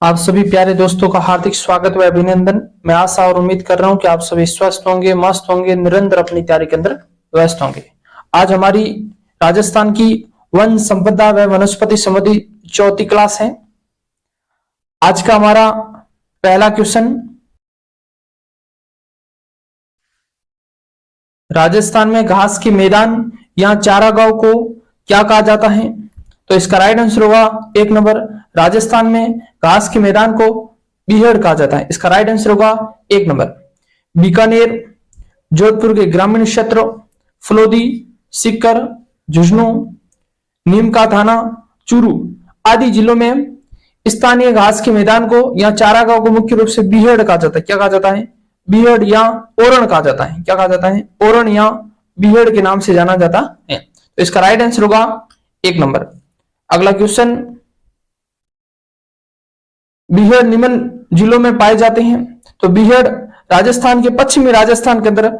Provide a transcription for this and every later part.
आप सभी प्यारे दोस्तों का हार्दिक स्वागत व अभिनंदन। मैं आशा और उम्मीद कर रहा हूं कि आप सभी स्वस्थ होंगे, मस्त होंगे, निरंतर अपनी तैयारी के अंदर व्यस्त होंगे। आज हमारी राजस्थान की वन संपदा व वनस्पति संबंधी चौथी क्लास है। आज का हमारा पहला क्वेश्चन, राजस्थान में घास के मैदान या चारागाह को क्या कहा जाता है? तो इसका राइट आंसर होगा एक नंबर, राजस्थान में घास के मैदान को बीहड़ कहा जाता है। इसका राइट आंसर होगा एक नंबर। बीकानेर, जोधपुर के ग्रामीण क्षेत्र, फलोदी, सीकर, झुंझुनू, नीम का थाना, चूरू आदि जिलों में स्थानीय घास के मैदान को या चारागाह को मुख्य रूप से बीहड़ कहा जाता है। क्या कहा जाता है? बीहड़ या ओरण कहा जाता है। क्या कहा जाता है? ओरण या बीहड़ के नाम से जाना जाता है। तो इसका राइट आंसर होगा एक नंबर। अगला क्वेश्चन, बीहड़ निम्न जिलों में पाए जाते हैं। तो बीहड़ राजस्थान के पश्चिमी राजस्थान के अंदर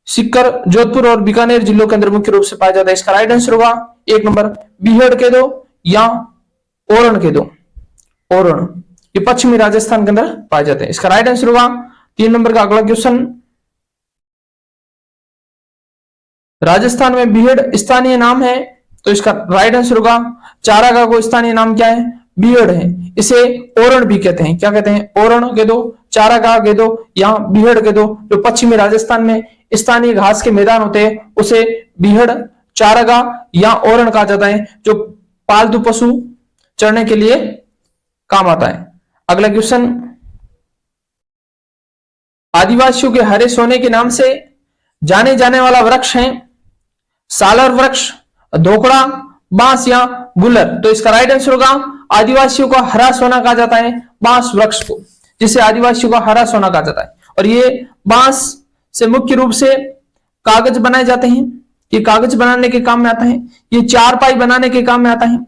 सीकर, जोधपुर और बीकानेर जिलों के अंदर मुख्य रूप से पाया जाता है। इसका राइट आंसर होगा एक नंबर, बीहड़ के दो या ओरण के दो। ओरण ये पश्चिमी राजस्थान के अंदर पाए जाते हैं। इसका राइट आंसर होगा तीन नंबर का। अगला क्वेश्चन, राजस्थान में बीहड़ स्थानीय नाम है। तो इसका राइट आंसर होगा चारागाह को स्थानीय नाम क्या है? बीहड़ है। इसे ओरण भी कहते हैं। क्या कहते हैं? ओरण के दो, चारागाह के दो या बीहड़ के दो। जो पश्चिमी राजस्थान में स्थानीय घास के मैदान होते हैं उसे बीहड़, चारागाह या ओरण कहा जाता है, जो पालतू पशु चरने के लिए काम आता है। अगला क्वेश्चन, आदिवासियों के हरे सोने के नाम से जाने जाने वाला वृक्ष है सालर वृक्ष, धोकड़ा, बांस या गुलर। तो इसका राइट आंसर होगा आदिवासियों का हरा सोना कहा जाता है बांस वृक्ष को, जिसे आदिवासियों का हरा सोना कहा जाता है। और ये बांस से मुख्य रूप से कागज बनाए जाते हैं। ये कागज बनाने के काम में आता है। ये चारपाई बनाने के काम में आता है।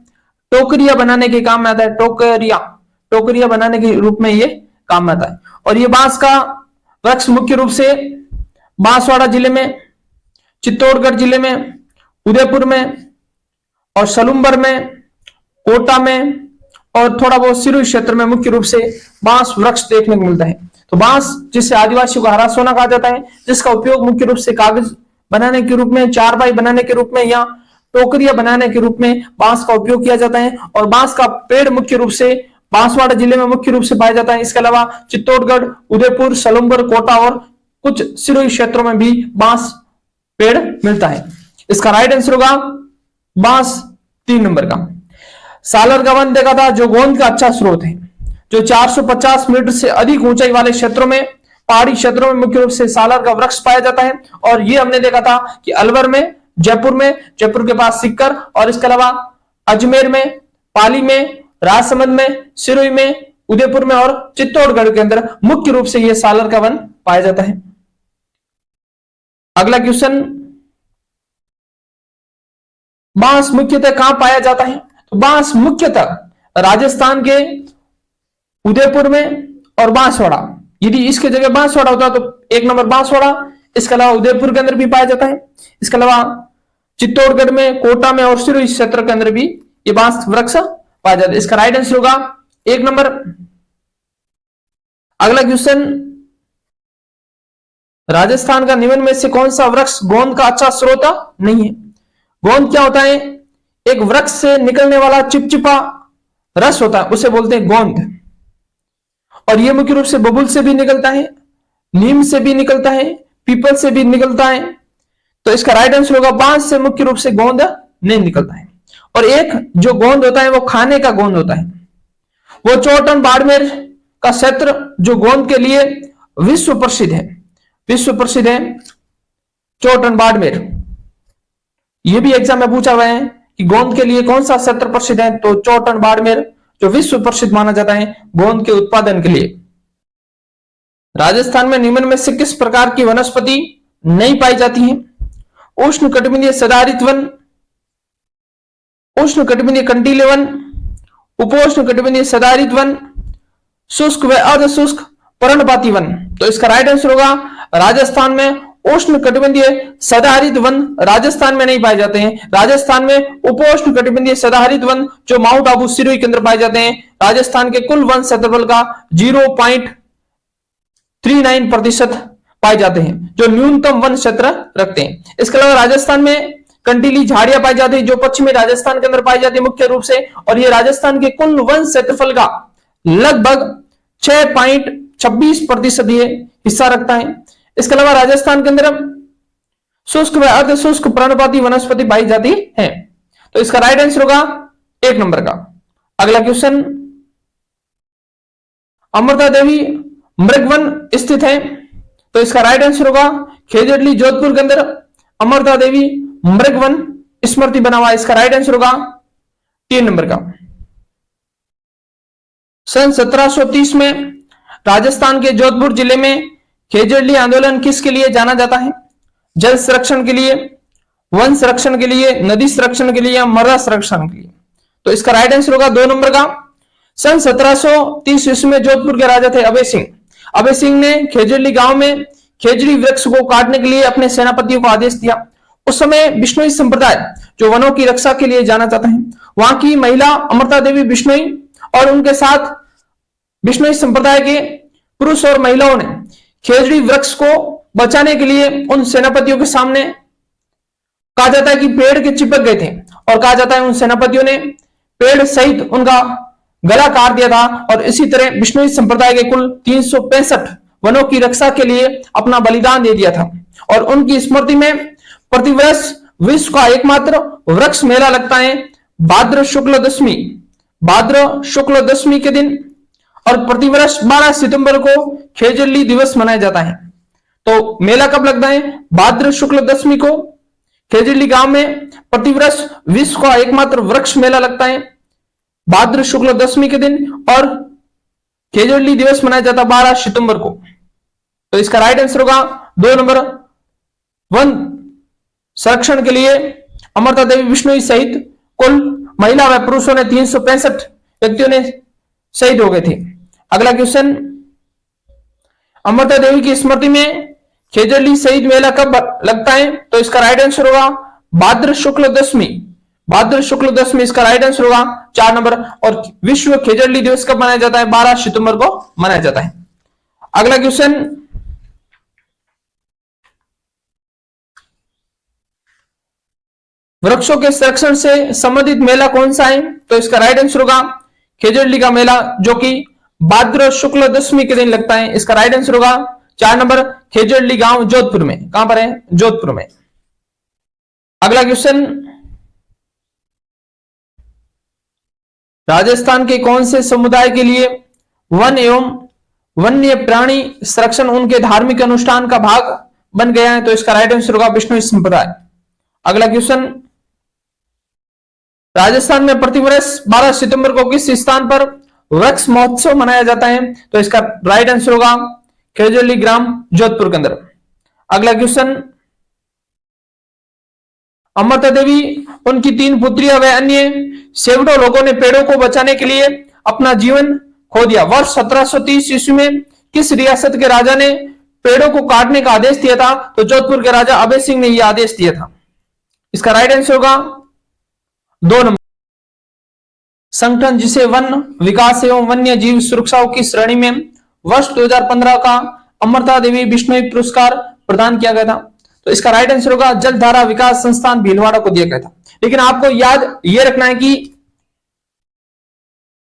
टोकरिया बनाने के काम में आता है। टोकरिया बनाने के रूप में ये काम में आता है। और ये बांस का वृक्ष मुख्य रूप से बांसवाड़ा जिले में, चित्तौड़गढ़ जिले में, उदयपुर में और सलूम्बर में, कोटा में और थोड़ा बहुत सिरोही क्षेत्र में मुख्य रूप से बांस वृक्ष देखने को मिलता है। तो बांस, जिसे आदिवासियों का हरा सोना कहा जाता है, जिसका उपयोग मुख्य रूप से कागज बनाने के रूप में, चारपाई बनाने के रूप में या टोकरिया बनाने के रूप में बांस का उपयोग किया जाता है। और बांस का पेड़ मुख्य रूप से बांसवाड़ा जिले में मुख्य रूप से पाया जाता है। इसके अलावा चित्तौड़गढ़, उदयपुर, सलूम्बर, कोटा और कुछ सिरोही क्षेत्रों में भी बांस पेड़ मिलता है। इसका राइट आंसर होगा बांस तीन नंबर का। सालर का वन देखा था जो गोंद का अच्छा स्रोत है, जो 450 मीटर से अधिक ऊंचाई वाले क्षेत्रों में, पहाड़ी क्षेत्रों में मुख्य रूप से सालर का वृक्ष पाया जाता है। और ये हमने देखा था कि अलवर में, जयपुर के पास सीकर, और इसके अलावा अजमेर में, पाली में, राजसमंद में, सिरोही में, उदयपुर में और चित्तौड़गढ़ के अंदर मुख्य रूप से यह सालर का वन पाया जाता है। अगला क्वेश्चन, बांस मुख्यतः कहां पाया जाता है? तो बांस मुख्यतः राजस्थान के उदयपुर में और बांसवाड़ा, यदि इसके जगह बांसवाड़ा होता तो एक नंबर बांसवाड़ा। इसके अलावा उदयपुर के अंदर भी पाया जाता है। इसके अलावा चित्तौड़गढ़ में, कोटा में और सिरोही क्षेत्र के अंदर भी ये बांस वृक्ष पाया जाता है। इसका राइट आंसर होगा एक नंबर। अगला क्वेश्चन, राजस्थान का निम्न में से कौन सा वृक्ष गोंद का अच्छा स्रोत नहीं है? गोंद क्या होता है? एक वृक्ष से निकलने वाला चिपचिपा रस होता है, उसे बोलते हैं गोंद। और यह मुख्य रूप से बबूल से भी निकलता है, नीम से भी निकलता है, पीपल से भी निकलता है। तो इसका राइट आंसर होगा बांस से मुख्य रूप से गोंद नहीं निकलता है। और एक जो गोंद होता है वो खाने का गोंद होता है। वो चोटन बाड़मेर का क्षेत्र जो गोंद के लिए विश्व प्रसिद्ध है, चोटन बाड़मेर। यह भी एग्जाम में पूछा हुआ है कि गोंद के लिए कौन सा क्षेत्र प्रसिद्ध है? तो चोटन बाड़मेर जो विश्व प्रसिद्ध माना जाता है गोंद के उत्पादन के लिए। राजस्थान में निम्न में से किस प्रकार की वनस्पति नहीं पाई जाती है? उष्णकटिबंधीय सदाहरित वन, उष्णकटिबंधीय कंटीले वन, उपोष्णकटिबंधीय सदाहरित वन, शुष्क व अर्ध शुष्क पर्णपाती वन। तो इसका राइट आंसर होगा राजस्थान में उष्ण कटिबंधीय सदाहरित वन राजस्थान में नहीं पाए जाते हैं। राजस्थान में उपोष्ण कटिबंधीय सदाहरित वन जो माउंट आबू सिरोही के अंदर पाए जाते हैं। राजस्थान के कुल वन क्षेत्रफल का 0.39% पाए जाते हैं, जो न्यूनतम वन क्षेत्र रखते हैं। इसके अलावा राजस्थान में कंटीली झाड़ियां पाई जाती है, जो पश्चिमी राजस्थान के अंदर पाई जाती है मुख्य रूप से, और ये राजस्थान के कुल वन क्षेत्रफल का लगभग 6.26% ये हिस्सा रखता है। इसके अलावा राजस्थान के अंदर शुष्क व अर्ध शुष्क पर्णपाती वनस्पति पाई जाती है। तो इसका राइट आंसर होगा 1 नंबर का। अगला क्वेश्चन, अमृता देवी मृगवन स्थित है, तो इसका राइट आंसर होगा खेजड़ली जोधपुर के अंदर अमृता देवी मृगवन स्मृति बना हुआ है। इसका राइट आंसर होगा 3 नंबर का। सन 1730 में राजस्थान के जोधपुर जिले में खेजड़ली आंदोलन किसके लिए जाना जाता है? जल संरक्षण के लिए, वन संरक्षण के लिए, नदी संरक्षण के लिए या मृदा संरक्षण के लिए? तो इसका राइट आंसर होगा 2 नंबर का। सन 1730 ईस्वी में जोधपुर के राजा थे अभय सिंह। अभय सिंह ने खेजड़ली गांव में खेजड़ी वृक्ष को काटने के लिए अपने सेनापतियों को आदेश दिया। उस समय बिश्नोई संप्रदाय जो वनों की रक्षा के लिए जाना जाता है, वहां की महिला अमृता देवी बिश्नोई और उनके साथ बिश्नोई संप्रदाय के पुरुष और महिलाओं ने खेजड़ी वृक्ष को बचाने के लिए उन सेनापतियों के सामने, कहा जाता है कि पेड़ के चिपक गए थे, और कहा जाता है उन सेनापतियों ने पेड़ सहित उनका गला काट दिया था, और इसी तरह बिश्नोई संप्रदाय के कुल 365 वनों की रक्षा के लिए अपना बलिदान दे दिया था। और उनकी स्मृति में प्रतिवर्ष विश्व का एकमात्र वृक्ष मेला लगता है भाद्र शुक्ल दशमी के दिन, और प्रतिवर्ष 12 सितंबर को खेजड़ली दिवस मनाया जाता है। तो मेला कब लगता है? भाद्र शुक्ल दशमी को खेजड़ली गांव में प्रतिवर्ष विश्व का एकमात्र वृक्ष मेला लगता है भाद्र शुक्ल दशमी के दिन, और खेजड़ली दिवस मनाया जाता है 12 सितंबर को। तो इसका राइट आंसर होगा 2 नंबर। वन संरक्षण के लिए अमृता देवी बिश्नोई सहित कुल महिला व पुरुषों ने 365 व्यक्तियों ने शहीद हो गए थे। अगला क्वेश्चन, अमृता देवी की स्मृति में खेजड़ली शहीद मेला कब लगता है? तो इसका राइट आंसर होगा भाद्र शुक्ल दशमी। भाद्र शुक्ल दशमी इसका राइट आंसर होगा 4 नंबर। और विश्व खेजड़ली दिवस कब मनाया जाता है? 12 सितंबर को मनाया जाता है। अगला क्वेश्चन, वृक्षों के संरक्षण से संबंधित मेला कौन सा है? तो इसका राइट आंसर होगा खेजड़ली का मेला, जो कि भाद्र शुक्ल दशमी के दिन लगता है। इसका राइट आंसर होगा 4 नंबर, खेजड़ली गांव जोधपुर में। कहां पर है? जोधपुर में। अगला क्वेश्चन, राजस्थान के कौन से समुदाय के लिए वन एवं वन्य प्राणी संरक्षण उनके धार्मिक अनुष्ठान का भाग बन गया है? तो इसका राइट आंसर होगा बिश्नोई संप्रदाय। अगला क्वेश्चन, राजस्थान में प्रतिवर्ष 12 सितंबर को किस स्थान पर वृक्ष महोत्सव मनाया जाता है? तो इसका राइट आंसर होगा खेजड़ली ग्राम जोधपुर के अंदर। अगला क्वेश्चन, अमृता देवी, उनकी 3 पुत्रियां व अन्य सैकड़ों लोगों ने पेड़ों को बचाने के लिए अपना जीवन खो दिया। वर्ष 1730 ईस्वी में किस रियासत के राजा ने पेड़ों को काटने का आदेश दिया था? तो जोधपुर के राजा अभय सिंह ने यह आदेश दिया था। इसका राइट आंसर होगा 2 नंबर। संगठन जिसे वन विकास एवं वन्य जीव सुरक्षाओं की श्रेणी में वर्ष 2015 का अमृता देवी बिश्नोई पुरस्कार प्रदान किया गया था। तो इसका राइट आंसर होगा जलधारा विकास संस्थान भीलवाड़ा को दिया गया था। लेकिन आपको याद यह रखना है कि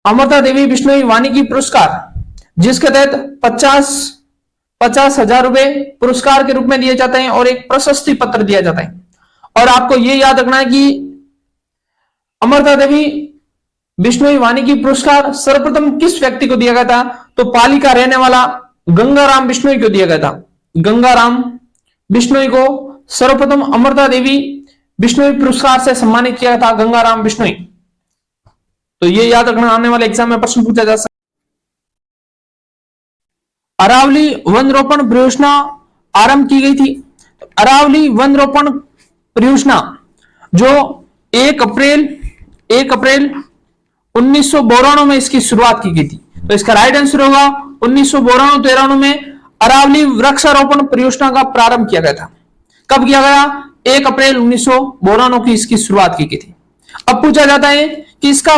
अमृता देवी बिश्नोई वानिकी पुरस्कार, जिसके तहत 50,000 रुपए पुरस्कार के रूप में दिए जाते हैं और एक प्रशस्ति पत्र दिया जाता है। और आपको यह याद रखना है कि अमृता देवी बिश्नोई वानिकी पुरस्कार सर्वप्रथम किस व्यक्ति को दिया गया था? तो पाली का रहने वाला गंगाराम बिश्नोई को दिया गया था। गंगाराम बिश्नोई को सर्वप्रथम अमृता देवी बिश्नोई पुरस्कार से सम्मानित किया था, गंगाराम बिश्नोई। तो ये याद रखना, आने वाले एग्जाम में प्रश्न पूछा जा सकता है। अरावली वन रोपण परियोजना आरंभ की गई थी। अरावली वन रोपण परियोजना जो 1 अप्रैल 1992 में इसकी शुरुआत की गई थी। तो इसका राइट आंसर होगा 1992-93 में अरावली वृक्षारोपण परियोजना का प्रारंभ किया गया था? कब किया गया? 1 अप्रैल 1992 की इसकी शुरुआत की गई थी। अब पूछा जाता है कि इसका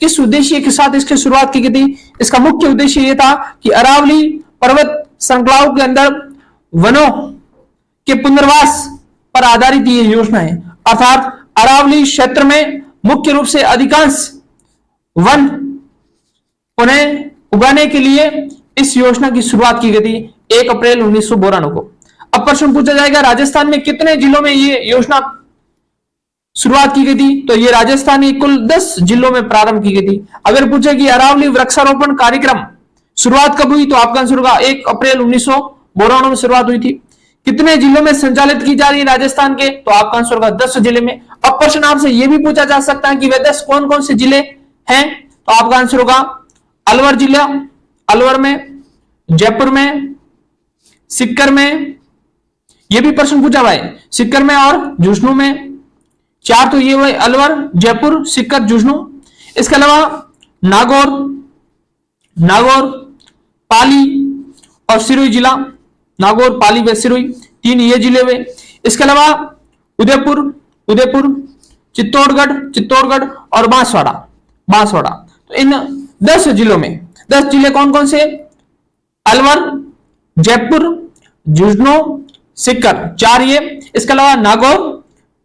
किस उद्देश्य के साथ इसकी शुरुआत की गई थी? इसका मुख्य उद्देश्य यह था कि अरावली पर्वत श्रृंखलाओं के अंदर वनों के पुनर्वास पर आधारित ये योजना है। अर्थात अरावली क्षेत्र में मुख्य रूप से अधिकांश वन उन्हें उगाने के लिए इस योजना की शुरुआत की गई थी 1 अप्रैल 1992 को। अब प्रश्न पूछा जाएगा राजस्थान में कितने जिलों में ये योजना शुरुआत की गई थी? तो ये राजस्थान की कुल 10 जिलों में प्रारंभ की गई थी। अगर पूछे कि अरावली वृक्षारोपण कार्यक्रम शुरुआत कब हुई, तो आपका आंसर होगा 1 अप्रैल 1992 में शुरुआत हुई थी। कितने जिलों में संचालित की जा रही है राजस्थान के, तो आपका आंसर होगा 10 जिले में। अब प्रश्न आपसे यह भी पूछा जा सकता है कि वे 10 कौन कौन से जिले हैं, तो आपका आंसर होगा अलवर जिला, अलवर में, जयपुर में, सीकर में, यह भी प्रश्न पूछा हुआ है, सीकर में और झुंझुनू में। 4 तो ये हुए अलवर, जयपुर, सीकर, झुंझुनू। इसके अलावा नागौर, पाली और सिरोही जिला, नागौर, पाली व सिरोही 3 ये जिले हुए। इसके अलावा उदयपुर, चित्तौड़गढ़ और बांसवाड़ा। तो इन 10 जिलों में 10 जिले कौन कौन से? अलवर, जयपुर, झुंझुनू, सीकर 4 ये। इसके अलावा नागौर,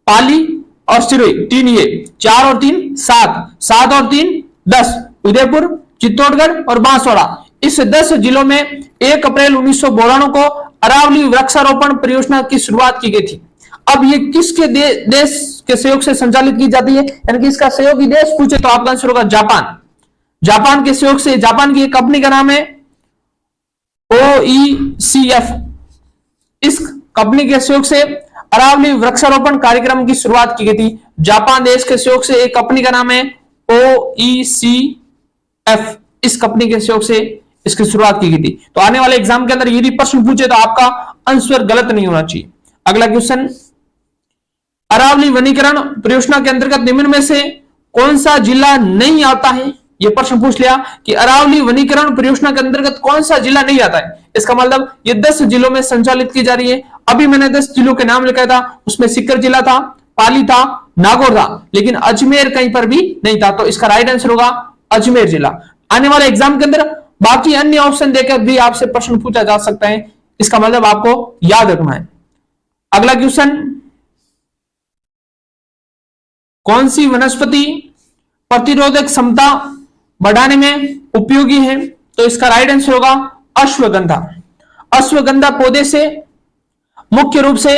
पाली और सिरोही 3 ये। 4 और 3 7 और 3 10। उदयपुर, चित्तौड़गढ़ और बांसवाड़ा, इस 10 जिलों में 1 अप्रैल 1992 को अरावली वृक्षारोपण परियोजना की शुरुआत की गई थी। अब ये किसके देश के सहयोग से संचालित की जाती है, यानी कि इसका सहयोगी देश पूछे तो आपका आंसर होगा जापान के सहयोग से। जापान की एक कंपनी का नाम है OECF। इस कंपनी के सहयोग से अरावली वृक्षारोपण कार्यक्रम की शुरुआत की गई थी। जापान देश के सहयोग से एक कंपनी का नाम है OECF। इस कंपनी के सहयोग से इसकी शुरुआत की गई थी। तो आने वाले एग्जाम के अंदर यदि प्रश्न पूछे तो आपका आंसर गलत नहीं होना चाहिए। अगला क्वेश्चन, अरावली वनीकरण परियोजना के अंतर्गत निम्न में से कौन सा जिला नहीं आता है? यह प्रश्न पूछ लिया कि अरावली वनीकरण परियोजना के अंतर्गत कौन सा जिला नहीं आता है। इसका मतलब ये 10 जिलों में संचालित की जा रही है। अभी मैंने 10 जिलों के नाम लिखा था, उसमें सीकर जिला था, पाली था, नागौर था, लेकिन अजमेर कहीं पर भी नहीं था। तो इसका राइट आंसर होगा अजमेर जिला। आने वाले एग्जाम के अंदर बाकी अन्य ऑप्शन देकर भी आपसे प्रश्न पूछा जा सकता है, इसका मतलब आपको याद रखना है। अगला क्वेश्चन, कौन सी वनस्पति प्रतिरोधक क्षमता बढ़ाने में उपयोगी है? तो इसका राइट आंसर होगा अश्वगंधा। अश्वगंधा पौधे से मुख्य रूप से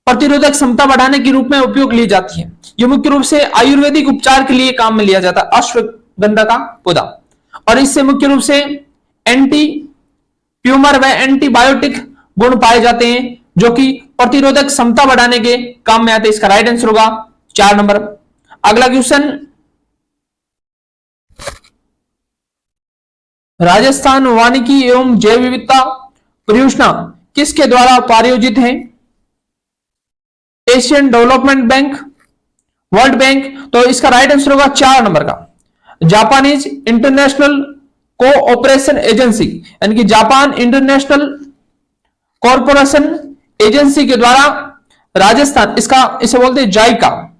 प्रतिरोधक क्षमता बढ़ाने के रूप में उपयोग ली जाती है। यह मुख्य रूप से आयुर्वेदिक उपचार के लिए काम में लिया जाता है अश्वगंधा का पौधा, और इससे मुख्य रूप से एंटी ट्यूमर व एंटीबायोटिक गुण पाए जाते हैं जो कि प्रतिरोधक क्षमता बढ़ाने के काम में आते हैं। इसका राइट आंसर होगा 4 नंबर। अगला क्वेश्चन, राजस्थान वानिकी एवं जैव विविधता परियोजना किसके द्वारा प्रायोजित है? Asian development bank, world bank. तो इसका राइट आंसर होगा 4 नंबर का जापानीज इंटरनेशनल कोऑपरेशन एजेंसी, यानी कि जापान इंटरनेशनल कॉरपोरेशन एजेंसी के द्वारा राजस्थान, इसे बोलते हैं जाइका,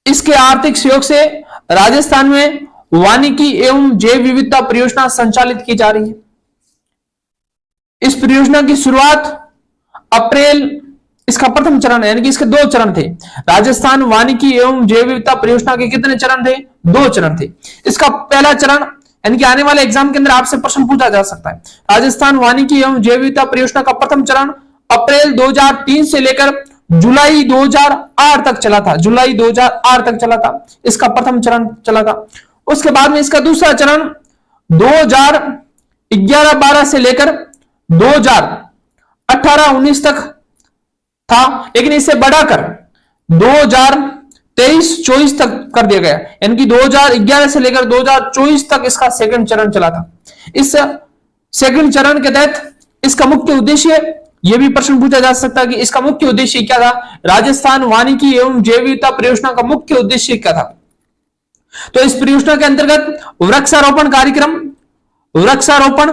इसके आर्थिक सहयोग से राजस्थान में वानिकी एवं जैव विविधता परियोजना संचालित की जा रही है। इस परियोजना की शुरुआत अप्रैल, इसका प्रथम चरण है, यानी कि इसके 2 चरण थे। राजस्थान वानिकी एवं जैव विविधता परियोजना के कितने चरण थे? 2 चरण थे। इसका पहला चरण, यानी कि आने वाले एग्जाम के अंदर आपसे प्रश्न पूछा जा सकता है, राजस्थान वानिकी एवं जैव विविधता परियोजना का प्रथम चरण अप्रैल 2003 से लेकर जुलाई 2008 तक चला था। जुलाई 2008 तक चला था, इसका प्रथम चरण चला था। उसके बाद में इसका दूसरा चरण 2011-12 से लेकर 2018-19 तक था, लेकिन इसे बढ़ाकर 2023-24 तक कर दिया गया, यानी कि 2011 से लेकर 2024 तक इसका सेकंड चरण चला था। इस सेकंड चरण के तहत इसका मुख्य उद्देश्य, यह भी प्रश्न पूछा जा सकता है कि इसका मुख्य उद्देश्य क्या था? राजस्थान वानिकी एवं जैव विविधता परियोजना का मुख्य उद्देश्य क्या था? तो इस परियोजना के अंतर्गत वृक्षारोपण कार्यक्रम, वृक्षारोपण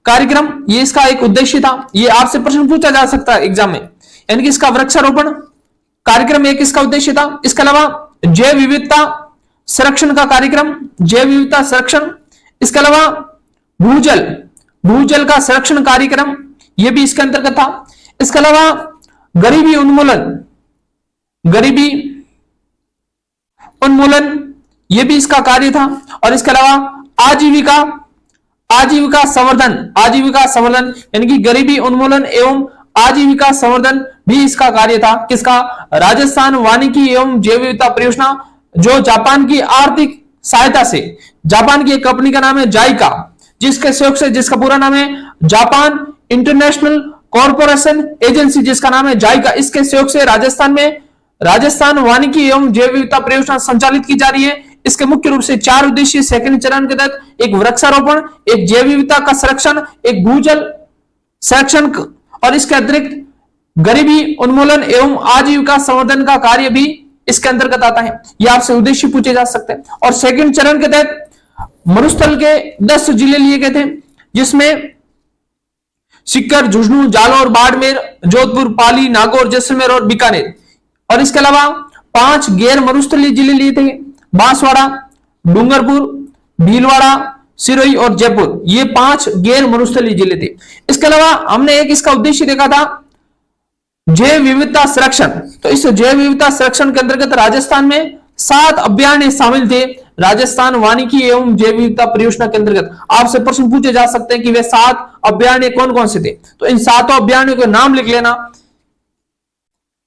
कार्यक्रम, ये इसका एक उद्देश्य था। ये आपसे प्रश्न पूछा जा सकता है एग्जाम में, यानी कि इसका वृक्षारोपण कार्यक्रम एक इसका उद्देश्य था। इसके अलावा जैव विविधता संरक्षण का कार्यक्रम, जैव विविधता संरक्षण। इसके अलावा भूजल, भूजल का संरक्षण कार्यक्रम, यह भी इसके अंतर्गत था। इसके अलावा गरीबी उन्मूलन, गरीबी उन्मूलन, यह भी इसका कार्य था। और इसके अलावा आजीविका, आजीविका संवर्धन, आजीविका संवर्धन यानी कि गरीबी उन्मूलन एवं आजीविका संवर्धन भी इसका कार्य था। किसका? राजस्थान वानिकी एवं जैव विविधता परियोजना, जो जापान की आर्थिक सहायता से, जापान की एक कंपनी का नाम है जाइका, जिसके सहयोग से, जिसका पूरा नाम है जापान इंटरनेशनल कॉर्पोरेशन एजेंसी, जिसका नाम है जाइका, इसके सहयोग से राजस्थान में राजस्थान वानिकी एवं जैव विविधता परियोजना संचालित की जा रही है। इसके मुख्य रूप से 4 उद्देश्य सेकंड चरण के तहत, एक वृक्षारोपण, एक जैव विविधता का संरक्षण, एक भूजल संरक्षण और इसके अतिरिक्त गरीबी उन्मूलन एवं आजीविका संवर्धन का कार्य भी इसके अंतर्गत आता है। यह आपसे उद्देश्य पूछे जा सकते हैं। और सेकंड चरण के तहत मरुस्थल के 10 जिले लिए गए थे, जिसमें सीकर, झुंझुनू, जालौर, बाड़मेर, जोधपुर, पाली, नागौर, जैसलमेर और बीकानेर। और इसके अलावा 5 गैर मरुस्थलीय जिले लिए थे, बांसवाड़ा, डूंगरपुर, भीलवाड़ा, सिरोही और जयपुर। ये 5 गैर मरुस्थलीय जिले थे। इसके अलावा हमने एक इसका उद्देश्य देखा था जैव विविधता संरक्षण। तो इस जैव विविधता संरक्षण के अंतर्गत राजस्थान में 7 अभियान शामिल थे। राजस्थान वानिकी एवं जैव विविधता परियोजना के अंतर्गत आपसे प्रश्न पूछे जा सकते हैं कि वे 7 अभियान कौन कौन से थे। तो इन 7 अभियानों के नाम लिख लेना।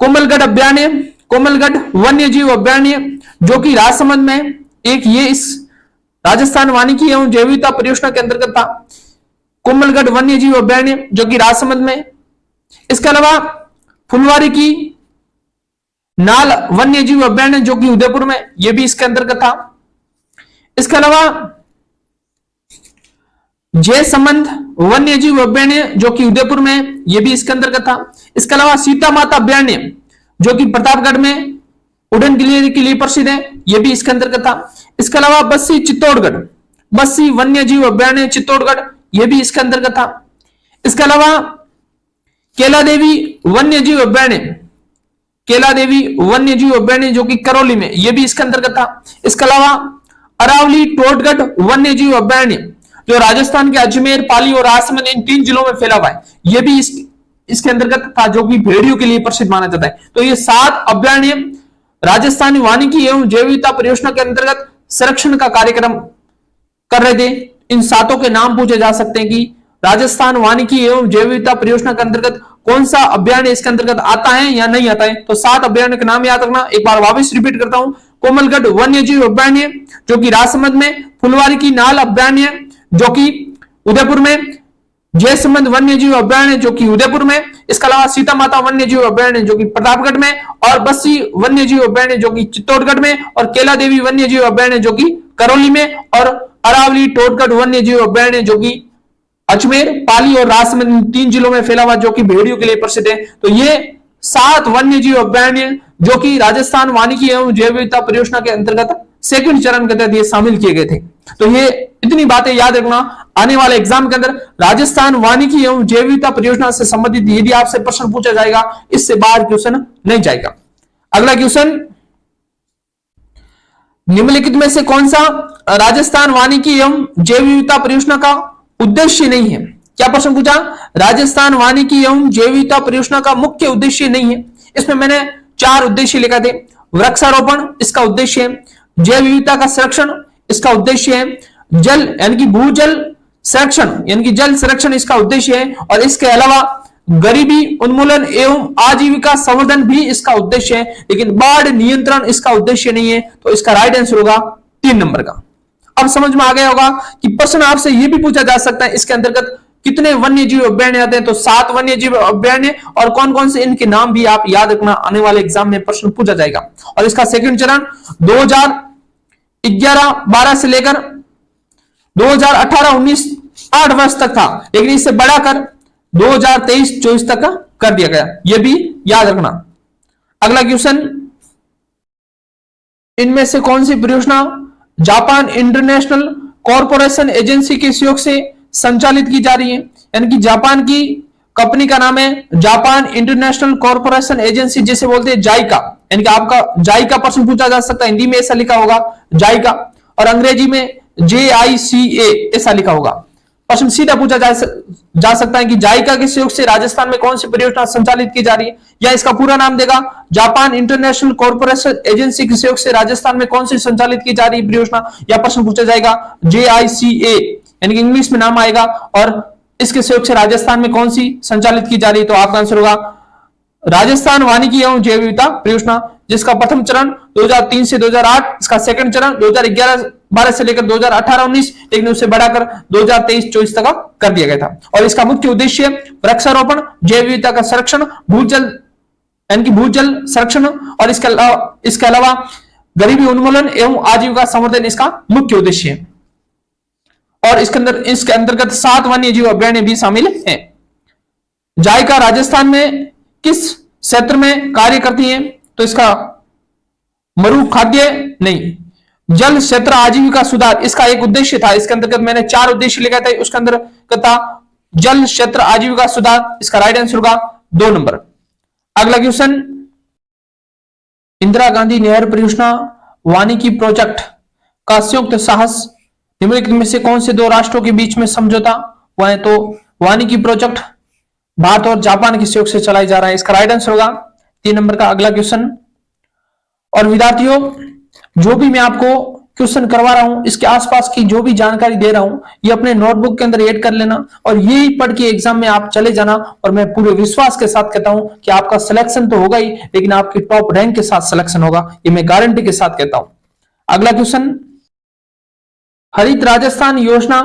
कोमलगढ़ अभ्यारण्य, कोमलगढ़ वन्य जीव अभ्यारण्य, जो कि राजसमंद में एक, ये इस राजस्थान वानिकी एवं जैव विविधता परियोजना के अंतर्गत था। कोमलगढ़ वन्य जीव अभ्यारण्य जो कि राजसमंद में। इसके अलावा फुलवारी की नाल वन्य जीव अभ्यारण्य जो कि उदयपुर में, यह भी इसके अंतर्गत था। इसके अलावा जयसमंद वन्य जीव अभ्यारण्य जो कि उदयपुर में, यह भी इसके अंतर्गत था। इसके अलावा सीता माता अभ्यारण्य जो कि प्रतापगढ़ में उड़न गिलहरी के लिए प्रसिद्ध है, यह भी इसके अंतर्गत था। इसके अलावा बस्सी चित्तौड़गढ़, बस्सी वन्य जीव अभ्यारण्य चित्तौड़गढ़, यह भी इसके अंतर्गत था। इसके अलावा केला देवी वन्य जीव अभ्यारण्य, केला देवी वन्य जीव अभ्यारण्य जो कि करौली में, यह भी इसके अंतर्गत था। इसके अलावा अरावली टोटगढ़ वन्य जीव अभ्यारण्य जो राजस्थान के अजमेर, पाली और राजसमंद इन 3 जिलों में फैला हुआ है, यह भी इसके अंतर्गत था, जो कि भेड़ियों के लिए प्रसिद्ध माना जाता है। तो ये 7 अभ्यारण्य राजस्थान वानिकी एवं जैव विविधता परियोजना के अंतर्गत संरक्षण का कार्यक्रम कर रहे थे। इन 7 के नाम पूछे जा सकते हैं कि राजस्थान वानिकी एवं जैव विविधता परियोजना के अंतर्गत कौन सा अभ्यारण्य इसके अंतर्गत आता है या नहीं आता है। तो 7 अभ्यारण्य के नाम याद रखना। एक बार वापस रिपीट करता हूं। कोमलगढ़ वन्य जीव अभ्यारण्य जो कि राजसमंद में, फुलवारी की नाल अभ्यारण्य जो कि उदयपुर में, जयसमंद वन्य जीव अभ्यारण्य जो कि उदयपुर में, इसके अलावा सीता माता वन्य जीव अभ्यारण्य जो कि प्रतापगढ़ में, और बस्सी वन्य जीव अभ्यारण्य जो कि चित्तौड़गढ़ में, और केला देवी वन्य जीव अभ्यारण्य जो कि करौली में, और अरावली टोटगढ़ वन्य जीव अभ्यारण्य जो कि अजमेर, पाली और राजसमंद 3 जिलों में फैला हुआ, जो कि भेड़ियों के लिए प्रसिद्ध है। तो ये 7 वन्य जीव अभ्यारण्य जो कि राजस्थान वानिकी एवं जैव विविधता परियोजना के अंतर्गत सेकंड चरण के तहत ये शामिल किए गए थे। तो ये इतनी बातें याद रखना। आने वाले एग्जाम के अंदर राजस्थान वानिकी एवं जैव विविधता परियोजना से संबंधित यदि आपसे प्रश्न पूछा जाएगा, इससे बाहर क्वेश्चन नहीं जाएगा। अगला क्वेश्चन, निम्नलिखित में से कौन सा राजस्थान वानिकी एवं जैव विविधता परियोजना का उद्देश्य नहीं है? क्या प्रश्न पूछा? राजस्थान वानिकी एवं जैव विविधता परियोजना का मुख्य उद्देश्य नहीं है। इसमें मैंने 4 उद्देश्य लिखा थे। वृक्षारोपण इसका उद्देश्य है, जैव विविधता का संरक्षण इसका उद्देश्य है, जल यानी कि भूजल संरक्षण यानी कि जल संरक्षण इसका उद्देश्य है, और इसके अलावा गरीबी उन्मूलन एवं आजीविका संवर्धन भी इसका उद्देश्य है, लेकिन बाढ़ नियंत्रण इसका उद्देश्य नहीं है। तो इसका राइट आंसर होगा 3 नंबर का। अब समझ में आ गया होगा कि प्रश्न आपसे यह भी पूछा जा सकता है इसके अंतर्गत कितने वन्य जीव अभ्यारण्य आते हैं। तो 7 वन्य जीव अभ्यारण्य, और कौन कौन से इनके नाम भी आप याद रखना, आने वाले एग्जाम में प्रश्न पूछा जाएगा। और इसका सेकंड चरण 2011-12 से लेकर 2018-19 8 वर्ष तक था, लेकिन इससे बढ़ाकर 2023-24 तक का कर दिया गया, यह भी याद रखना। अगला क्वेश्चन, इनमें से कौन सी परियोजना जापान इंटरनेशनल कॉर्पोरेशन एजेंसी के सहयोग से संचालित की जा रही है? यानी कि जापान की कंपनी का नाम है जापान इंटरनेशनल कॉर्पोरेशन एजेंसी, जिसे बोलते हैं जाइका। यानी कि आपका जाइका प्रश्न पूछा जा सकता है, हिंदी में ऐसा लिखा होगा जाइका, और अंग्रेजी में JICA ऐसा लिखा होगा। प्रश्न सीधा पूछा जा सकता है कि जाइका के सहयोग से राजस्थान में कौन सी परियोजना संचालित की जा रही है, या इसका पूरा नाम देगा जापान इंटरनेशनल कॉर्पोरेशन एजेंसी के सहयोग से राजस्थान में कौन सी संचालित की जा रही परियोजना, या प्रश्न पूछा जाएगा JICA, यानी कि इंग्लिश में नाम आएगा, और इसके सहयोग से राजस्थान में कौन सी संचालित की जा रही है। तो आपका आंसर होगा राजस्थान वानिकी एवं जैव विविधता परियोजना, जिसका प्रथम चरण 2003 से 2008, इसका सेकंड चरण 2011-12 से लेकर 2018-19, लेकिन उसे बढ़ाकर 2023-24 तक कर दिया गया था। और इसका मुख्य उद्देश्य वृक्षारोपण, जैव विविधता का संरक्षण, भूजल यानी कि भूजल संरक्षण, और इसके अलावा गरीबी उन्मूलन एवं आजीविका संवर्धन इसका मुख्य उद्देश्य है। और इसके अंतर्गत 7 वन्य जीव अभ्यारण्य भी शामिल हैं। जाइका राजस्थान में किस क्षेत्र में कार्य करती है, तो इसका मरु खाद्य नहीं, जल क्षेत्र आजीविका सुधार इसका एक उद्देश्य था। इसके अंतर्गत मैंने 4 उद्देश्य लिखा था, उसके अंतर्गत था जल क्षेत्र आजीविका सुधार, इसका राइट आंसर होगा 2 नंबर। अगला क्वेश्चन, इंदिरा गांधी नहर परियोजना वानिकी प्रोजेक्ट का संयुक्त साहस निम्नलिखित में से कौन से 2 राष्ट्रों के बीच में समझौता हुआ है, तो वानिकी प्रोजेक्ट भारत और जापान के सहयोग से चलाया जा रहा है, इसका राइट आंसर होगा 3 नंबर का। अगला क्वेश्चन, और विद्यार्थियों जो भी मैं आपको क्वेश्चन करवा रहा हूं, इसके आसपास की जो भी जानकारी दे रहा हूं, ये अपने नोटबुक के अंदर ऐड कर लेना, और यही पढ़ के एग्जाम में आप चले जाना। और मैं पूरे विश्वास के साथ कहता हूं कि आपका सिलेक्शन तो होगा ही, लेकिन आपकी टॉप रैंक के साथ सिलेक्शन होगा, ये मैं गारंटी के साथ कहता हूं। अगला क्वेश्चन, हरित राजस्थान योजना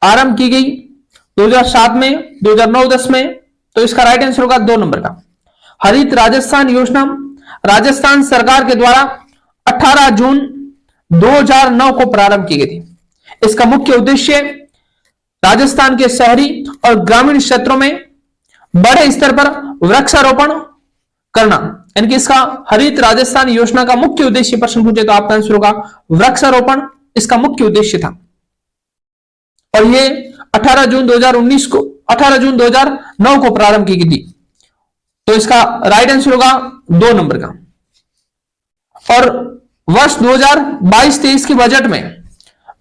आरंभ की गई 2007 में, 2009-10 में, तो इसका राइट आंसर होगा 2 नंबर का। हरित राजस्थान योजना राजस्थान सरकार के द्वारा 18 जून 2009 को प्रारंभ की गई थी। इसका मुख्य उद्देश्य राजस्थान के शहरी और ग्रामीण क्षेत्रों में बड़े स्तर पर वृक्षारोपण करना, यानी कि इसका हरित राजस्थान योजना का मुख्य उद्देश्य प्रश्न पूछे तो आपका आंसर होगा वृक्षारोपण, इसका मुख्य उद्देश्य था। और ये 18 जून 2009 को प्रारंभ की गई थी, तो इसका राइट आंसर होगा 2 नंबर का। और वर्ष 2022-23 के बजट में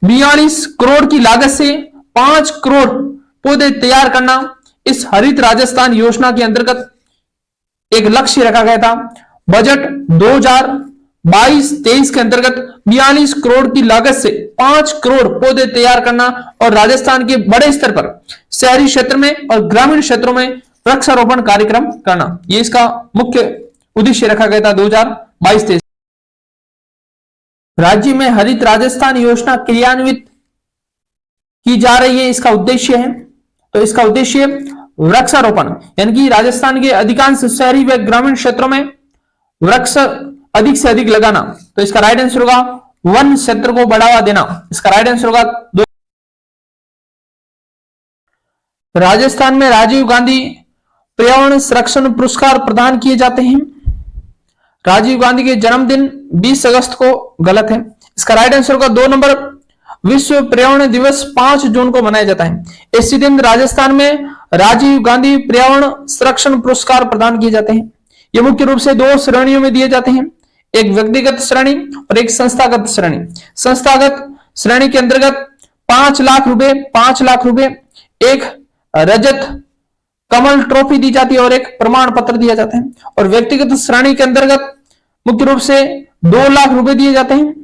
42 करोड़ की लागत से 5 करोड़ पौधे तैयार करना इस हरित राजस्थान योजना के अंतर्गत एक लक्ष्य रखा गया था। बजट 2022-23 के अंतर्गत 42 करोड़ की लागत से 5 करोड़ पौधे तैयार करना और राजस्थान के बड़े स्तर पर शहरी क्षेत्र में और ग्रामीण क्षेत्रों में वृक्षारोपण कार्यक्रम करना, ये इसका मुख्य उद्देश्य रखा गया था 2022-23। राज्य में हरित राजस्थान योजना क्रियान्वित की जा रही है, इसका उद्देश्य है, तो इसका उद्देश्य वृक्षारोपण, यानी कि राजस्थान के अधिकांश शहरी व ग्रामीण क्षेत्रों में वृक्ष अधिक से अधिक लगाना, तो इसका राइट आंसर होगा वन क्षेत्र को बढ़ावा देना, इसका राइट आंसर होगा 2। राजस्थान में राजीव गांधी पर्यावरण संरक्षण पुरस्कार प्रदान किए जाते हैं। राजीव गांधी के जन्मदिन 20 अगस्त को गलत है, इसका राइट आंसर होगा 2 नंबर। विश्व पर्यावरण दिवस 5 जून को मनाया जाता है। इसी दिन राजस्थान में राजीव गांधी पर्यावरण संरक्षण पुरस्कार प्रदान किए जाते हैं। ये मुख्य रूप से 2 श्रेणियों में दिए जाते हैं, एक व्यक्तिगत श्रेणी और एक संस्थागत श्रेणी। संस्थागत श्रेणी के अंतर्गत 5 लाख रुपए एक रजत कमल ट्रॉफी दी जाती है और एक प्रमाण पत्र दिया जाता है। और व्यक्तिगत श्रेणी के अंतर्गत मुख्य रूप से 2 लाख रुपए दिए जाते हैं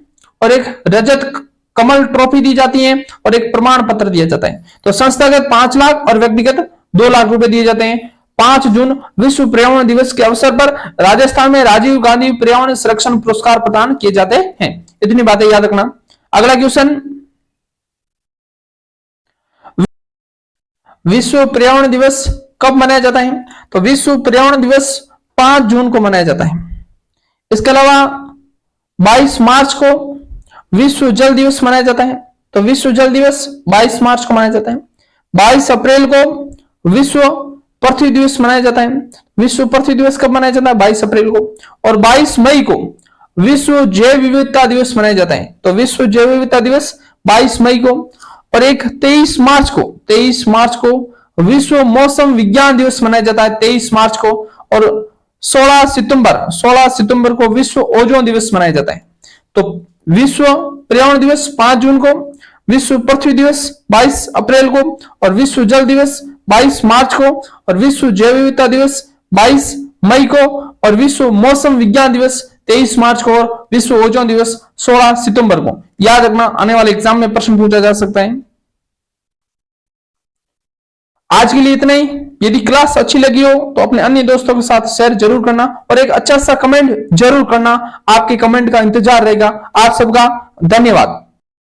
और एक रजत कमल ट्रॉफी दी जाती है और एक प्रमाण पत्र दिया जाता है। तो संस्थागत 5 लाख और व्यक्तिगत 2 लाख रुपए दिए जाते हैं। 5 जून विश्व पर्यावरण दिवस के अवसर पर राजस्थान में राजीव गांधी पर्यावरण संरक्षण पुरस्कार प्रदान किए जाते हैं। इतनी बातें याद रखना। अगला क्वेश्चन, विश्व पर्यावरण दिवस कब मनाया जाता है? तो विश्व पर्यावरण दिवस 5 जून को मनाया जाता है। इसके अलावा 22 मार्च को विश्व जल दिवस मनाया जाता है, तो विश्व जल दिवस 22 मार्च को मनाया जाता है। 22 अप्रैल को विश्व पृथ्वी दिवस मनाया जाता है। विश्व पृथ्वी दिवस कब मनाया जाता है? 22 अप्रैल को। और 22 मई को विश्व जैव विविधता दिवस मनाया जाता है, तो विश्व जैव विविधता दिवस 22 मई को। और एक 23 मार्च को विश्व मौसम विज्ञान दिवस मनाया जाता है 23 मार्च को। और 16 सितंबर को विश्व ओजोन दिवस मनाया जाता है। तो विश्व पर्यावरण दिवस 5 जून को, विश्व पृथ्वी दिवस 22 अप्रैल को, और विश्व जल दिवस 22 मार्च को, और विश्व जैव विविधता दिवस 22 मई को, और विश्व मौसम विज्ञान दिवस 23 मार्च को, और विश्व ओजोन दिवस 16 सितंबर को। याद रखना, आने वाले एग्जाम में प्रश्न पूछा जा सकता है। आज के लिए इतना ही। यदि क्लास अच्छी लगी हो तो अपने अन्य दोस्तों के साथ शेयर जरूर करना, और एक अच्छा सा कमेंट जरूर करना। आपके कमेंट का इंतजार रहेगा। आप सबका धन्यवाद।